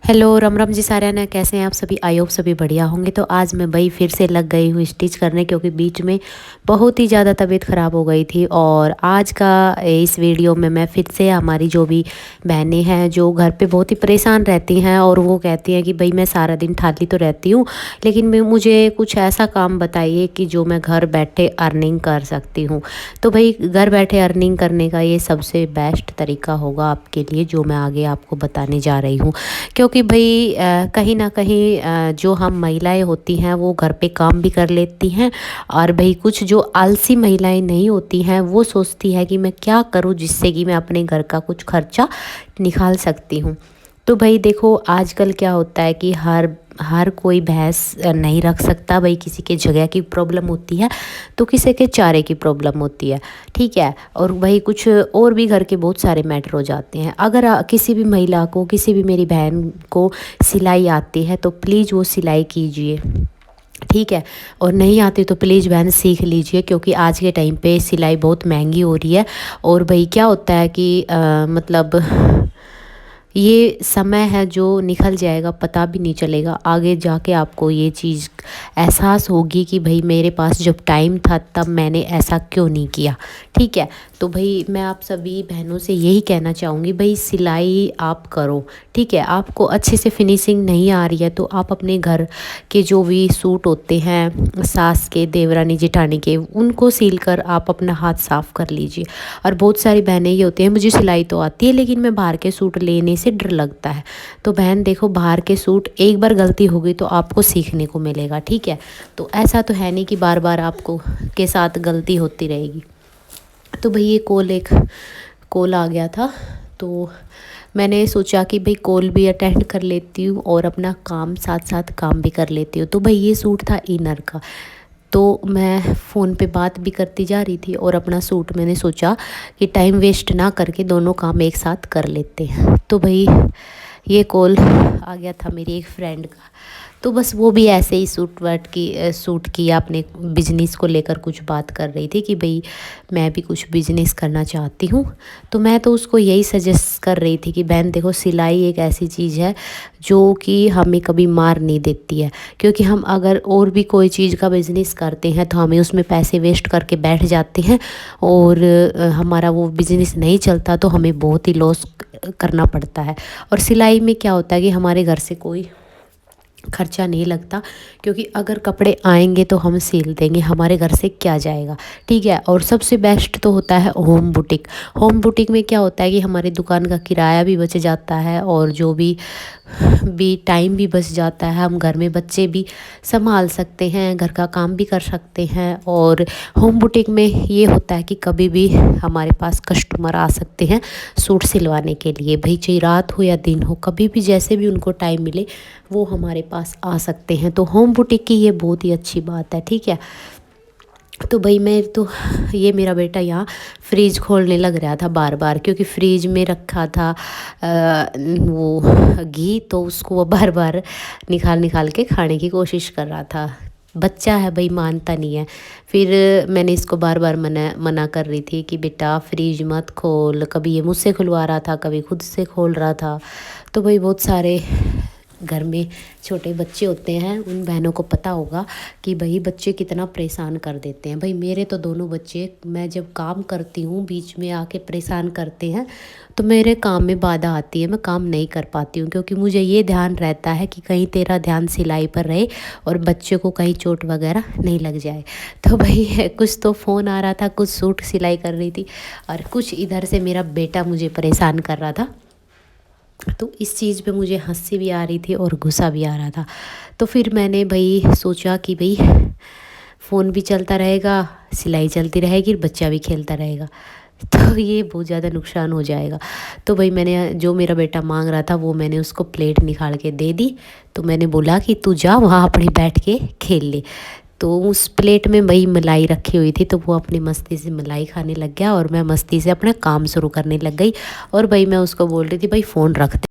Hello Ram Ram ji सारे ने कैसे हैं आप सभी। आई होप सभी बढ़िया होंगे। तो आज मैं भाई फिर से लग गई हूँ स्टिच करने, क्योंकि बीच में बहुत ही ज़्यादा तबीयत ख़राब हो गई थी। और आज का इस वीडियो में मैं फिर से हमारी जो भी बहनें हैं जो घर पे बहुत ही परेशान रहती हैं और वो कहती हैं कि भाई मैं सारा दिन खाली तो रहती हूँ, लेकिन मुझे कुछ ऐसा काम बताइए कि जो मैं घर बैठे अर्निंग कर सकती हूँ। तो भाई घर बैठे अर्निंग करने का ये सबसे बेस्ट तरीका होगा आपके लिए, जो मैं आगे आपको बताने जा रही हूँ। क्योंकि भाई कहीं ना कहीं जो हम महिलाएं होती हैं वो घर पे काम भी कर लेती हैं, और भाई कुछ जो आलसी महिलाएं नहीं होती हैं वो सोचती है कि मैं क्या करूं जिससे कि मैं अपने घर का कुछ खर्चा निकाल सकती हूं। तो भाई देखो आजकल क्या होता है कि हर हर कोई भैंस नहीं रख सकता। भाई किसी के जगह की प्रॉब्लम होती है तो किसी के चारे की प्रॉब्लम होती है, ठीक है। और भाई कुछ और भी घर के बहुत सारे मैटर हो जाते हैं। अगर किसी भी महिला को, किसी भी मेरी बहन को सिलाई आती है तो प्लीज़ वो सिलाई कीजिए, ठीक है। और नहीं आती तो प्लीज़ बहन सीख लीजिए, क्योंकि आज के टाइम पे सिलाई बहुत महंगी हो रही है। और भाई क्या होता है कि मतलब ये समय है जो निकल जाएगा, पता भी नहीं चलेगा। आगे जाके आपको ये चीज़ एहसास होगी कि भाई मेरे पास जब टाइम था तब मैंने ऐसा क्यों नहीं किया, ठीक है। तो भाई मैं आप सभी बहनों से यही कहना चाहूँगी, भाई सिलाई आप करो, ठीक है। आपको अच्छे से फिनिशिंग नहीं आ रही है तो आप अपने घर के जो भी सूट होते हैं सास के, देवरानी जेठानी के, उनको सिल कर आप अपना हाथ साफ़ कर लीजिए। और बहुत सारी बहनें ये होती हैं मुझे सिलाई तो आती है लेकिन मैं बाहर के सूट लेने से डर लगता है। तो बहन देखो, बाहर के सूट एक बार गलती हो गई तो आपको सीखने को मिलेगा, ठीक है। तो ऐसा तो है नहीं कि बार बार आपको के साथ गलती होती रहेगी। तो भाई ये कॉल आ गया था, तो मैंने सोचा कि भाई कॉल भी अटेंड कर लेती हूँ और अपना काम साथ साथ काम भी कर लेती हूँ। तो भाई ये सूट था इनर का, तो मैं फ़ोन पे बात भी करती जा रही थी और अपना सूट मैंने सोचा कि टाइम वेस्ट ना करके दोनों काम एक साथ कर लेते हैं। तो भाई ये कॉल आ गया था मेरी एक फ्रेंड का। तो बस वो भी ऐसे ही सूट की अपने बिजनेस को लेकर कुछ बात कर रही थी कि भाई मैं भी कुछ बिजनेस करना चाहती हूँ। तो मैं तो उसको यही सजेस्ट कर रही थी कि बहन देखो, सिलाई एक ऐसी चीज़ है जो कि हमें कभी मार नहीं देती है। क्योंकि हम अगर और भी कोई चीज़ का बिज़नेस करते हैं तो हमें उसमें पैसे वेस्ट करके बैठ जाते हैं और हमारा वो बिज़नेस नहीं चलता तो हमें बहुत ही लॉस करना पड़ता है। और सिलाई में क्या होता है कि हमारे घर से कोई खर्चा नहीं लगता, क्योंकि अगर कपड़े आएंगे तो हम सिल देंगे, हमारे घर से क्या जाएगा, ठीक है। और सबसे बेस्ट तो होता है होम बुटीक। होम बुटीक में क्या होता है कि हमारी दुकान का किराया भी बच जाता है और जो भी टाइम भी बच जाता है। हम घर में बच्चे भी संभाल सकते हैं, घर का काम भी कर सकते हैं। और होम बुटीक में ये होता है कि कभी भी हमारे पास कस्टमर आ सकते हैं सूट सिलवाने के लिए। भाई चाहे रात हो या दिन हो, कभी भी जैसे भी उनको टाइम मिले वो हमारे पास आ सकते हैं। तो होम बुटीक की ये बहुत ही अच्छी बात है, ठीक है। तो भाई ये मेरा बेटा यहाँ फ्रीज खोलने लग रहा था बार बार, क्योंकि फ्रीज में रखा था वो घी, तो उसको वो बार बार निकाल निकाल के खाने की कोशिश कर रहा था। बच्चा है भाई, मानता नहीं है। फिर मैंने इसको बार बार मना कर रही थी कि बेटा फ्रीज मत खोल। कभी ये मुझसे खुलवा रहा था, कभी खुद से खोल रहा था। तो भाई बहुत सारे घर में छोटे बच्चे होते हैं, उन बहनों को पता होगा कि भाई बच्चे कितना परेशान कर देते हैं। भाई मेरे तो दोनों बच्चे, मैं जब काम करती हूँ बीच में आके परेशान करते हैं तो मेरे काम में बाधा आती है, मैं काम नहीं कर पाती हूँ। क्योंकि मुझे ये ध्यान रहता है कि कहीं तेरा ध्यान सिलाई पर रहे और बच्चे को कहीं चोट वगैरह नहीं लग जाए। तो भाई कुछ तो फ़ोन आ रहा था, कुछ सूट सिलाई कर रही थी, और कुछ इधर से मेरा बेटा मुझे परेशान कर रहा था। तो इस चीज़ पे मुझे हंसी भी आ रही थी और गुस्सा भी आ रहा था। तो फिर मैंने भाई सोचा कि भाई फ़ोन भी चलता रहेगा, सिलाई चलती रहेगी, बच्चा भी खेलता रहेगा, तो ये बहुत ज़्यादा नुकसान हो जाएगा। तो भाई मैंने जो मेरा बेटा मांग रहा था वो मैंने उसको प्लेट निकाल के दे दी। तो मैंने बोला कि तू जा वहाँ अपनी बैठ के खेल ले। तो उस प्लेट में वही मलाई रखी हुई थी, तो वो अपनी मस्ती से मलाई खाने लग गया और मैं मस्ती से अपना काम शुरू करने लग गई। और भाई मैं उसको बोल रही थी भाई फ़ोन रख दे।